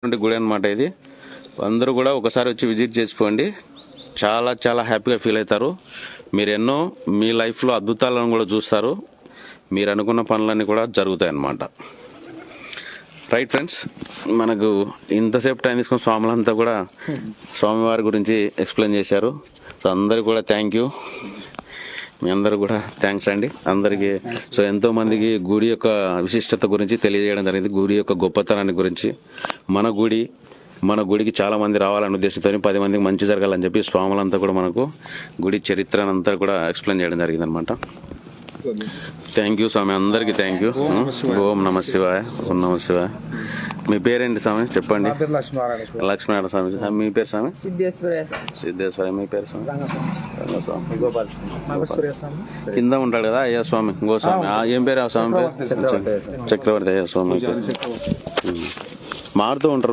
గుడి అన్నమాట ఇది. అందరూ కూడా ఒకసారి వచ్చి విజిట్ చేసుకోండి. చాలా చాలా హ్యాపీగా ఫీల్ అవుతారు. మీరు ఎన్నో మీ లైఫ్లో అద్భుతాలను కూడా చూస్తారు. మీరు అనుకున్న పనులన్నీ కూడా జరుగుతాయి అన్నమాట. రైట్ ఫ్రెండ్స్, మనకు ఇంతసేపు టైం తీసుకుని స్వాములంతా కూడా స్వామివారి గురించి ఎక్స్ప్లెయిన్ చేశారు. సో అందరికి కూడా థ్యాంక్ యూ. మీ అందరూ కూడా థ్యాంక్స్ అండి అందరికీ. సో ఎంతో మందికి గుడి యొక్క విశిష్టత గురించి తెలియజేయడం జరిగింది. గుడి యొక్క గొప్పతనాన్ని గురించి, మన గుడికి చాలా మంది రావాలనే ఉద్దేశంతో 10 మందికి మంచి జరగాలని చెప్పి స్వాములంతా కూడా మనకు గుడి చరిత్రను అంతా కూడా ఎక్స్ప్లెయిన్ చేయడం జరిగింది అనమాట. థ్యాంక్ యూ స్వామి, అందరికీ థ్యాంక్ యూ. ఓం నమ శివాయ. ఓం నమ శివాయ. మీ పేరేంటి స్వామి చెప్పండి? లక్ష్మీనారాయణ స్వామి. మీ పేరు స్వామి? సిద్ధేశ్వర. మీ పేరు స్వామి? కింద ఉంటాడు కదా అయ్యా స్వామి, గోస్వామి. ఏం పేరు ఆ స్వామి పేరు? చక్రవర్తి అయ్యా స్వామి. మారుతూ ఉంటారు.